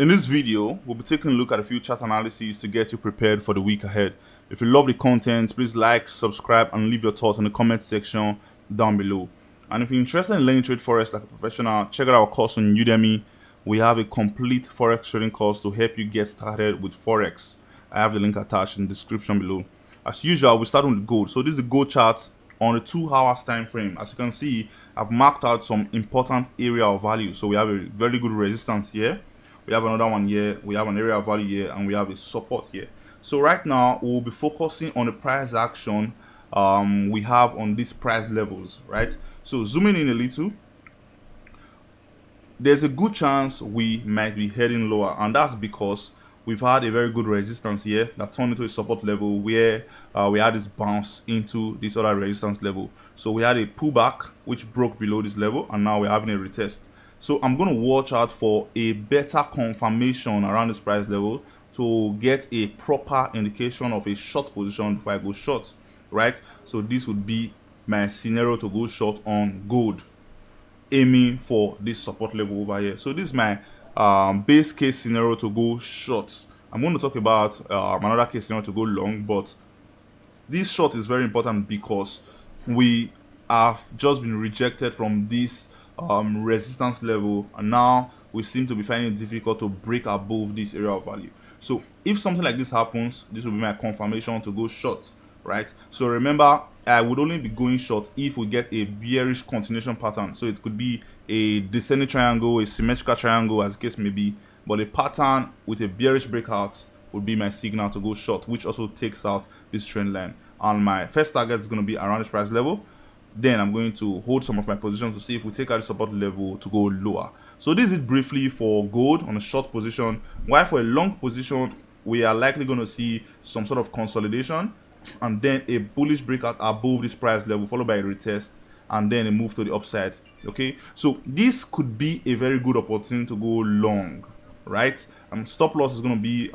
In this video, we'll be taking a look at a few chart analyses to get you prepared for the week ahead. If you love the content, please like, subscribe, and leave your thoughts in the comment section down below. And if you're interested in learning trade Forex like a professional, check out our course on Udemy. We have a complete Forex trading course to help you get started with Forex. I have the link attached in the description below. As usual, we start with gold. So this is the gold chart on the 2 hours time frame. As you can see, I've marked out some important area of value. So we have a very good resistance here. We have another one here, we have an area of value here, and we have a support here. So right now we'll be focusing on the price action we have on these price levels, right? So zooming in a little, there's a good chance we might be heading lower, and that's because we've had a very good resistance here that turned into a support level where we had this bounce into this other resistance level. So we had a pullback which broke below this level, and now we're having a retest. So I'm going to watch out for a better confirmation around this price level to get a proper indication of a short position before I go short, right? So this would be my scenario to go short on gold, aiming for this support level over here. So this is my base case scenario to go short. I'm going to talk about another case scenario to go long, but this short is very important because we have just been rejected from this resistance level, and now we seem to be finding it difficult to break above this area of value. So if something like this happens, this will be my confirmation to go short, right? So remember, I would only be going short if we get a bearish continuation pattern. So it could be a descending triangle, a symmetrical triangle, as the case may be, but a pattern with a bearish breakout would be my signal to go short, which also takes out this trend line. And my first target is going to be around this price level. Then I'm going to hold some of my positions to see if we take out the support level to go lower. So this is it briefly for gold on a short position. While for a long position, we are likely going to see some sort of consolidation and then a bullish breakout above this price level, followed by a retest and then a move to the upside. Okay, so this could be a very good opportunity to go long, right? And stop loss is going to be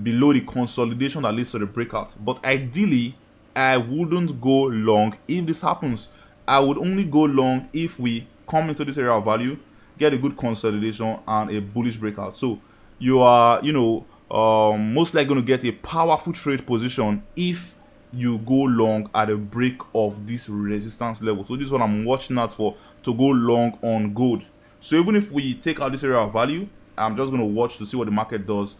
below the consolidation that leads to the breakout. But ideally, I wouldn't go long if this happens. I would only go long if we come into this area of value, get a good consolidation and a bullish breakout. So you are, most likely going to get a powerful trade position if you go long at a break of this resistance level. So this is what I'm watching out for to go long on gold. So even if we take out this area of value, I'm just going to watch to see what the market does.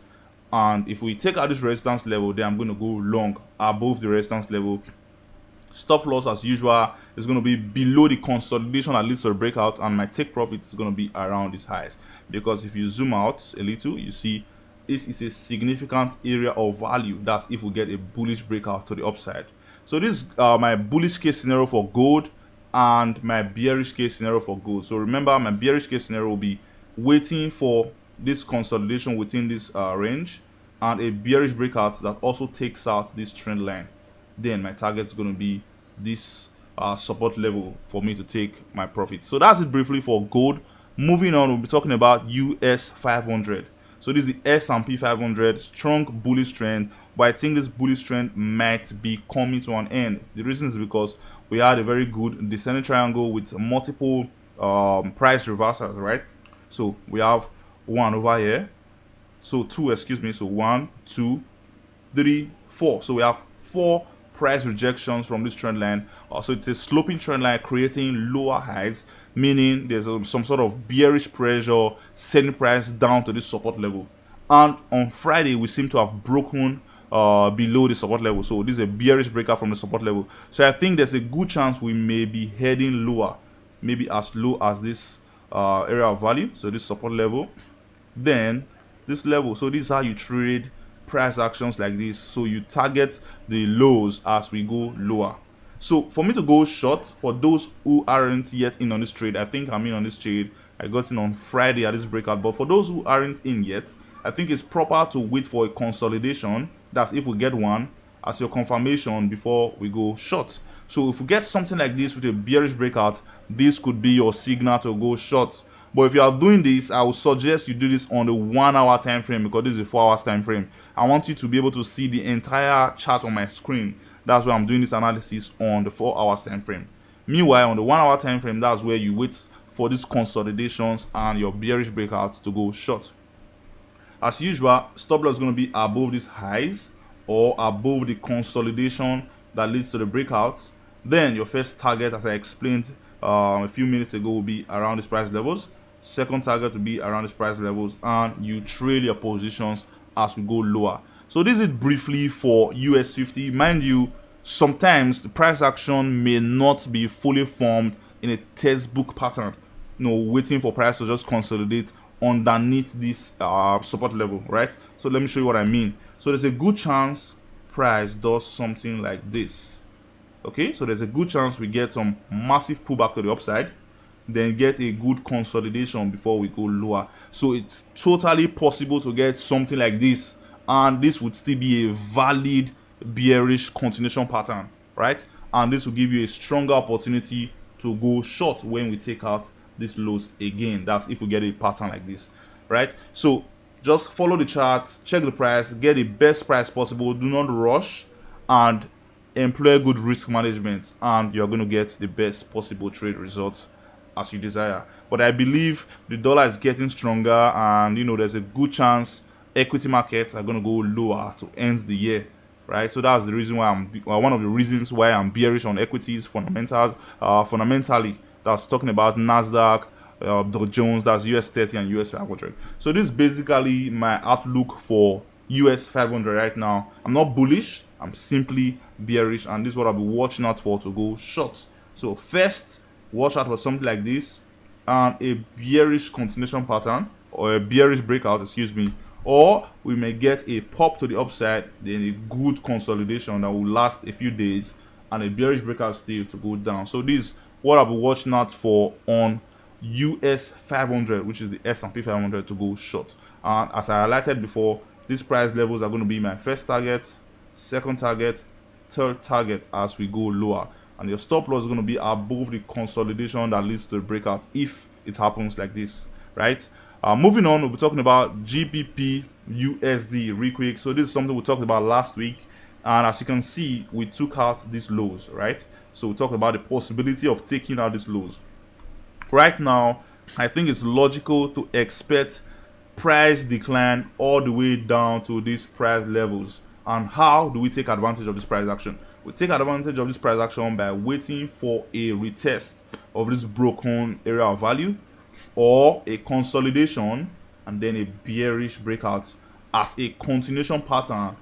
And if we take out this resistance level, then I'm going to go long above the resistance level. Stop loss, as usual, is going to be below the consolidation that leads to a breakout, and my take profit is going to be around these highs. Because if you zoom out a little, you see this is a significant area of value. That's if we get a bullish breakout to the upside. So this is my bullish case scenario for gold and my bearish case scenario for gold. So remember, my bearish case scenario will be waiting for this consolidation within this range and a bearish breakout that also takes out this trend line. Then my target is going to be this support level for me to take my profit. So that's it briefly for gold. Moving on, we'll be talking about US500. So this is the S&P 500, strong bullish trend, but I think this bullish trend might be coming to an end. The reason is because we had a very good descending triangle with multiple price reversals, right? So we have one over here, so 2, excuse me, so 1, 2, 3, 4. So we have 4 price rejections from this trend line. So it's a sloping trend line creating lower highs, meaning there's some sort of bearish pressure sending price down to this support level. And on Friday we seem to have broken below the support level. So this is a bearish breakout from the support level. So I think there's a good chance we may be heading lower, maybe as low as this area of value, so this support level, then this level. So this is how you trade price actions like this. So you target the lows as we go lower. So for me to go short, for those who aren't yet in on this trade, I think I'm in on this trade. I got in on Friday at this breakout, but for those who aren't in yet, I think it's proper to wait for a consolidation. That's if we get one as your confirmation before we go short. So if we get something like this with a bearish breakout, this could be your signal to go short. But if you are doing this, I would suggest you do this on the 1 hour time frame, because this is a 4 hours time frame. I want you to be able to see the entire chart on my screen. That's why I'm doing this analysis on the 4 hours time frame. Meanwhile, on the 1 hour time frame, that's where you wait for these consolidations and your bearish breakouts to go short. As usual, stop loss is going to be above these highs or above the consolidation that leads to the breakout. Then your first target, as I explained a few minutes ago, will be around these price levels. Second target will be around these price levels, and you trail your positions as we go lower. So this is briefly for US50. Mind you, sometimes the price action may not be fully formed in a textbook pattern, waiting for price to just consolidate underneath this support level, right? So let me show you what I mean. So there's a good chance price does something like this. Okay, so there's a good chance we get some massive pullback to the upside, then get a good consolidation before we go lower. So it's totally possible to get something like this, and this would still be a valid bearish continuation pattern, right? And this will give you a stronger opportunity to go short when we take out these lows again. That's if we get a pattern like this, right? So just follow the chart, check the price, get the best price possible, do not rush, and employ good risk management, and you're going to get the best possible trade results as you desire. But I believe the dollar is getting stronger, and there's a good chance equity markets are going to go lower to end the year, right? So that's the reason why one of the reasons why I'm bearish on equities fundamentally. That's talking about Nasdaq, Dow Jones, that's US30 and US500. So this is basically my outlook for US500 right now. I'm not bullish, I'm simply bearish, and this is what I'll be watching out for to go short. So first, watch out for something like this, and a bearish continuation pattern, or a bearish breakout, excuse me, or we may get a pop to the upside, then a good consolidation that will last a few days, and a bearish breakout still to go down. So this is what I'll be watching out for on US500, which is the S&P 500, to go short. And as I highlighted before, these price levels are going to be my first target, second target, third target as we go lower, and your stop loss is going to be above the consolidation that leads to the breakout if it happens like this, right? Moving on, we'll be talking about GBP-USD real quick. So this is something we talked about last week, and as you can see, we took out these lows, right? So we talked about the possibility of taking out these lows. Right now, I think it's logical to expect price decline all the way down to these price levels. And how do we take advantage of this price action? We take advantage of this price action by waiting for a retest of this broken area of value, or a consolidation and then a bearish breakout as a continuation pattern,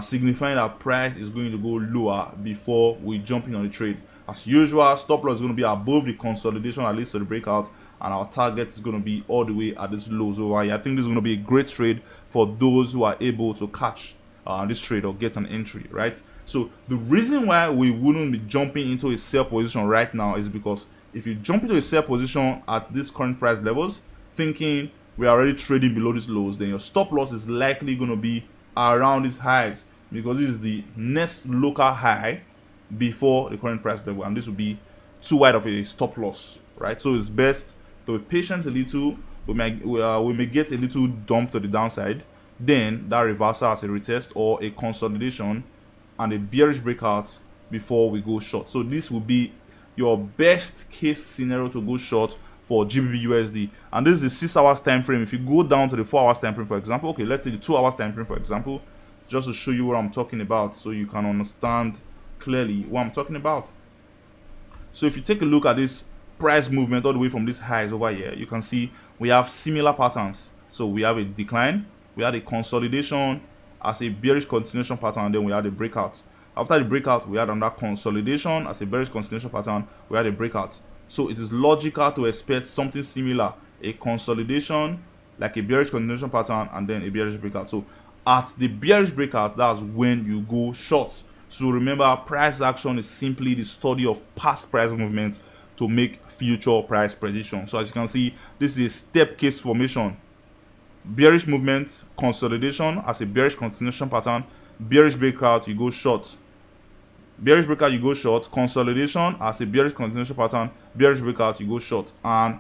signifying that price is going to go lower before we jump in on the trade. As usual, stop loss is going to be above the consolidation that leads to the breakout, and our target is going to be all the way at this lows over here. I think this is going to be a great trade for those who are able to catch this trade or get an entry, right? So the reason why we wouldn't be jumping into a sell position right now is because if you jump into a sell position at these current price levels, thinking we are already trading below these lows, then your stop loss is likely going to be around these highs, because this is the next local high before the current price level, and this will be too wide of a stop loss, right? So it's best to be patient a little. We may get a little dump to the downside, then that reversal as a retest or a consolidation and a bearish breakout before we go short. So this will be your best case scenario to go short for GBP-USD, and this is the 6 hours time frame. If you go down to the 4 hours time frame, for example, okay, let's say the 2 hours time frame, for example, just to show you what I'm talking about so you can understand clearly what I'm talking about. So if you take a look at this price movement all the way from these highs over here, you can see we have similar patterns. So we have a decline, we had a consolidation as a bearish continuation pattern, and then we had a breakout. After the breakout, we had another consolidation as a bearish continuation pattern, we had a breakout. So it is logical to expect something similar, a consolidation like a bearish continuation pattern and then a bearish breakout. So at the bearish breakout, that's when you go short. So remember, price action is simply the study of past price movement to make future price predictions. So as you can see, this is a step case formation. Bearish movement, consolidation as a bearish continuation pattern, bearish breakout, you go short. Bearish breakout, you go short. Consolidation as a bearish continuation pattern, bearish breakout, you go short, and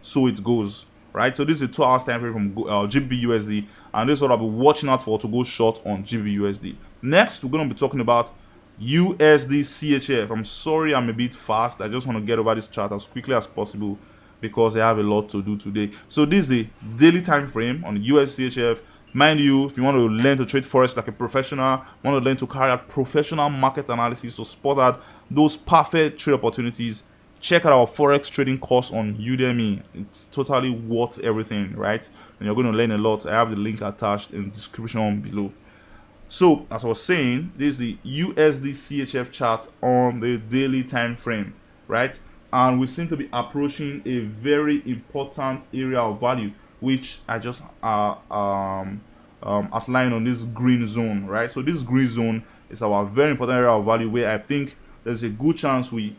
so it goes, right? So this is a 2 hours time frame from GBP-USD, and this is what I'll be watching out for to go short on GBP-USD. Next, we're going to be talking about USD-CHF. I'm sorry I'm a bit fast. I just want to get over this chart as quickly as possible because I have a lot to do today. So this is a daily time frame on the USD-CHF. Mind you, if you want to learn to trade forex like a professional, want to learn to carry out professional market analysis to spot out those perfect trade opportunities, check out our forex trading course on Udemy. It's totally worth everything, right? And you're going to learn a lot. I have the link attached in the description below. So as I was saying, this is the USD-CHF chart on the daily time frame, right? And we seem to be approaching a very important area of value, which I just outlined on this green zone, right? So this green zone is our very important area of value where I think there's a good chance we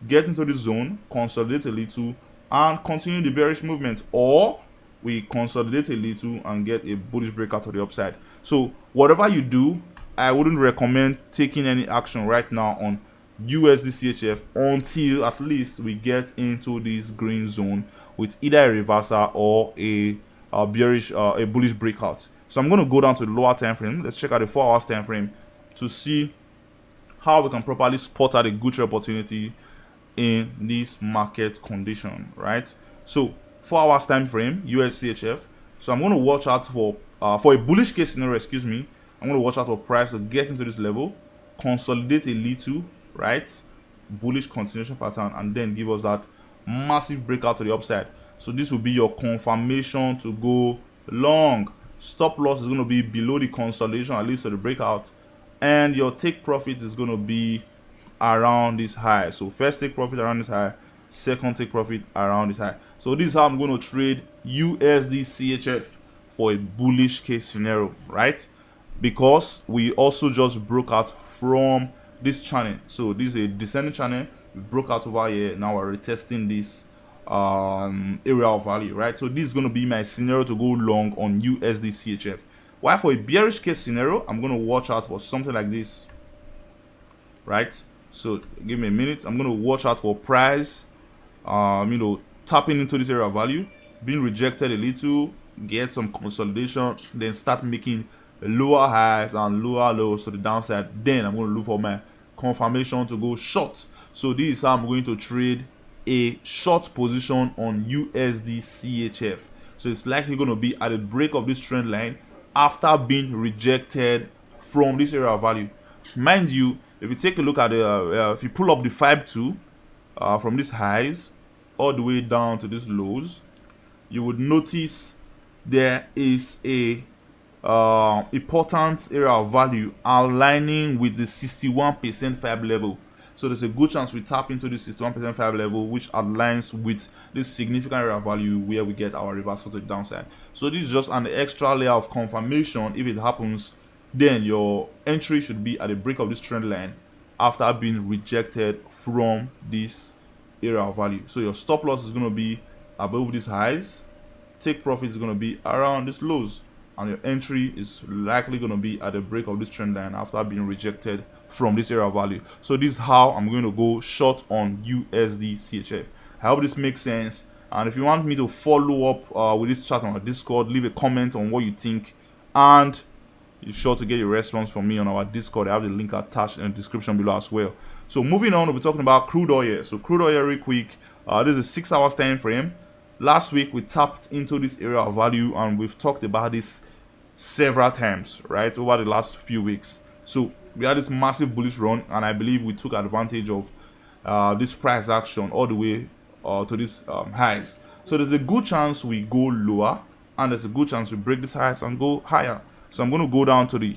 get into this zone, consolidate a little, and continue the bearish movement, or we consolidate a little and get a bullish breakout to the upside. So whatever you do, I wouldn't recommend taking any action right now on USD-CHF until at least we get into this green zone with either a reversal or a bullish breakout. So I'm going to go down to the lower time frame. Let's check out the 4 hours time frame to see how we can properly spot out a good trade opportunity in this market condition, right? So 4 hours time frame, USD-CHF. So I'm going to watch out for a bullish case scenario, excuse me. I'm going to watch out for price to get into this level, consolidate a little, right? Bullish continuation pattern, and then give us that massive breakout to the upside. So this will be your confirmation to go long. Stop loss is going to be below the consolidation, at least to the breakout, and your take profit is going to be around this high. So first take profit around this high, second take profit around this high. So this is how I'm going to trade USD-CHF for a bullish case scenario, right? Because we also just broke out from this channel. So this is a descending channel. We broke out over here. Now we're retesting this area of value, right? So this is going to be my scenario to go long on USD-CHF. While for a bearish case scenario, I'm going to watch out for something like this, right? So give me a minute. I'm going to watch out for price tapping into this area of value, being rejected a little, get some consolidation, then start making lower highs and lower lows to the downside. Then I'm going to look for my confirmation to go short. So this is how I'm going to trade a short position on USD-CHF. So it's likely going to be at the break of this trend line after being rejected from this area of value. Mind you, if you take a look at the if you pull up the 5-2 from these highs all the way down to these lows, you would notice there is a important area of value aligning with the 61% fab level. So there's a good chance we tap into this 61% fab level, which aligns with this significant area of value where we get our reversal to the downside. So this is just an extra layer of confirmation. If it happens, then your entry should be at the break of this trend line after being rejected from this area of value. So your stop loss is going to be above these highs, take profit is going to be around these lows, and your entry is likely going to be at the break of this trend line after being rejected from this area of value. So this is how I'm going to go short on USD-CHF. I hope this makes sense, and if you want me to follow up with this chat on our Discord, leave a comment on what you think, and you're sure to get a response from me on our Discord. I have the link attached in the description below as well. So moving on, we'll be talking about crude oil. So crude oil real quick. This is a 6 hours time frame. Last week we tapped into this area of value, and we've talked about this several times, right, over the last few weeks. So we had this massive bullish run, and I believe we took advantage of this price action all the way to these highs. So there's a good chance we go lower, and there's a good chance we break these highs and go higher. So I'm going to go down to the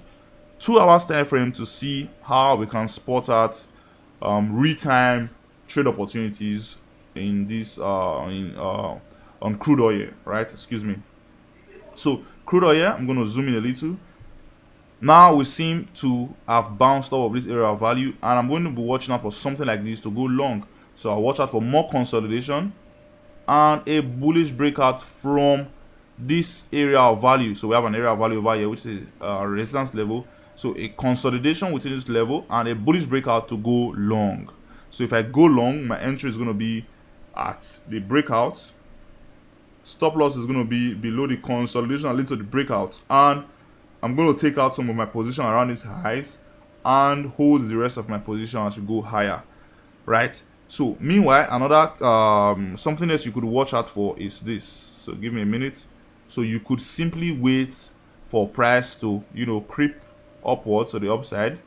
2 hours time frame to see how we can spot out real-time trade opportunities in this on crude oil, right? Excuse me. So crude oil, I'm going to zoom in a little. Now we seem to have bounced off of this area of value, and I'm going to be watching out for something like this to go long. So I'll watch out for more consolidation and a bullish breakout from this area of value. So we have an area of value over here, which is a resistance level. So a consolidation within this level and a bullish breakout to go long. So if I go long, my entry is going to be at the breakout. Stop loss is going to be below the consolidation and lead to the breakout. And I'm going to take out some of my position around these highs and hold the rest of my position as we go higher, right? So meanwhile, another something else you could watch out for is this. So give me a minute. So you could simply wait for price to, you know, creep upwards to the upside,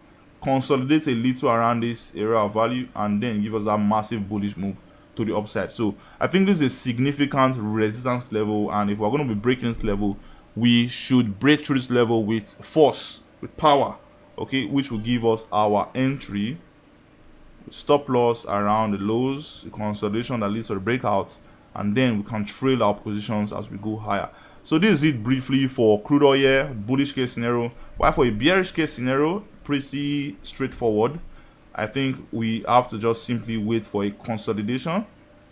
consolidate a little around this area of value, and then give us that massive bullish move to the upside. So I think this is a significant resistance level, and if we're going to be breaking this level, we should break through this level with force, with power, okay, which will give us our entry, stop loss around the lows, the consolidation that leads to the breakout, and then we can trail our positions as we go higher. So this is it briefly for crude oil bullish case scenario. While for a bearish case scenario, pretty straightforward. I think we have to just simply wait for a consolidation,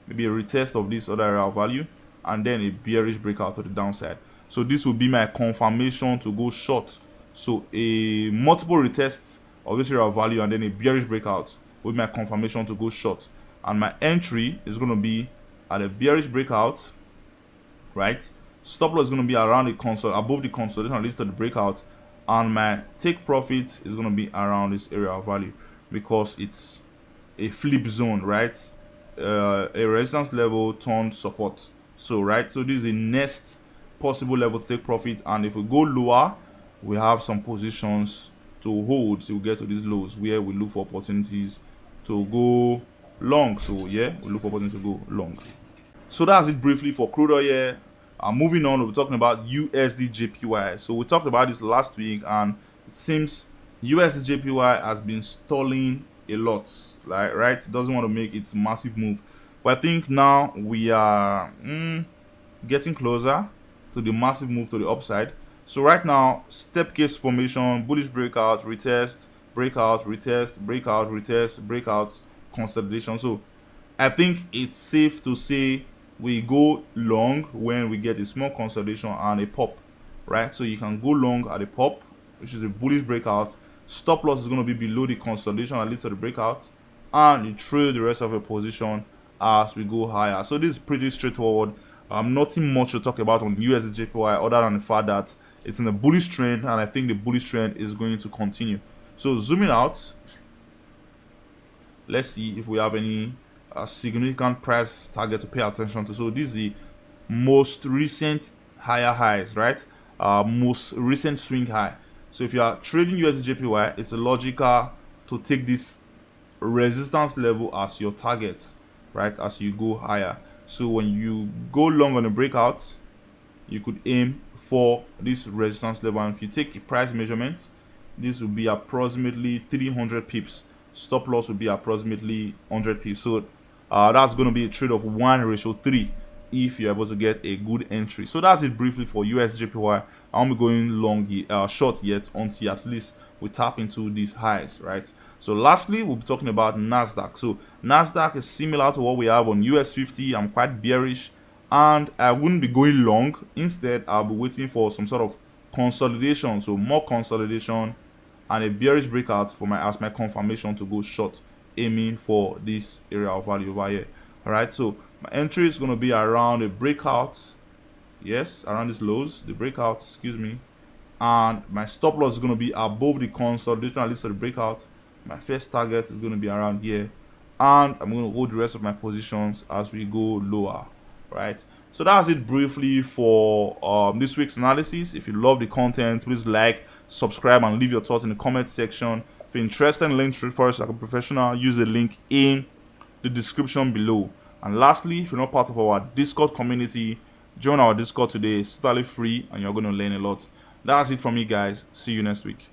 maybe a retest of this other area of value, and then a bearish breakout to the downside. So this will be my confirmation to go short. So a multiple retest of this area of value and then a bearish breakout with my confirmation to go short. And my entry is going to be at a bearish breakout, right? Stop loss is going to be around the above the consolidation leads to the breakout, and my take profit is going to be around this area of value because it's a flip zone, right? A resistance level turned support. So right, so this is the next possible level to take profit, and if we go lower, we have some positions to hold till we get to these lows where we look for opportunities to go long. So yeah, we look for opportunity to go long. So that's it briefly for crude oil. Moving on, we're talking about USD-JPY. So we talked about this last week, and it seems USD-JPY has been stalling a lot, like, right? It doesn't want to make its massive move, but I think now we are getting closer to the massive move to the upside. So right now, step case formation, bullish breakout, retest, breakout, retest, breakout, retest, breakout, consolidation. So I think it's safe to say we go long when we get a small consolidation and a pop, right? So you can go long at a pop, which is a bullish breakout. Stop loss is going to be below the consolidation that leads to the breakout, and you trade the rest of your position as we go higher. So this is pretty straightforward. Nothing much to talk about on USD-JPY other than the fact that it's in a bullish trend, and I think the bullish trend is going to continue. So zooming out, let's see if we have any significant price target to pay attention to. So this is the most recent higher highs, right? Most recent swing high. So if you are trading USD-JPY, it's logical to take this resistance level as your target, right, as you go higher. So when you go long on a breakout, you could aim for this resistance level, and if you take a price measurement, this will be approximately 300 pips. Stop loss will be approximately 100 pips. So that's going to be a trade of 1:3 if you're able to get a good entry. So that's it briefly for USD-JPY. I won't be going long short yet until at least we tap into these highs, right? So lastly, we'll be talking about Nasdaq. So Nasdaq is similar to what we have on US50. I'm quite bearish, and I wouldn't be going long. Instead, I'll be waiting for some sort of consolidation, so more consolidation and a bearish breakout for my confirmation to go short, aiming for this area of value over here. All right, so my entry is going to be around a breakout, yes, around these lows, the breakout, excuse me, and my stop loss is going to be above the consolidation at least to the breakout. My first target is going to be around here, and I'm going to hold the rest of my positions as we go lower, right? So that's it briefly for this week's analysis. If you love the content, please like, subscribe, and leave your thoughts in the comment section. If you're interested in learning trade forex like a professional, use the link in the description below. And lastly, if you're not part of our Discord community, join our Discord today. It's totally free and you're going to learn a lot. That's it from me, guys. See you next week.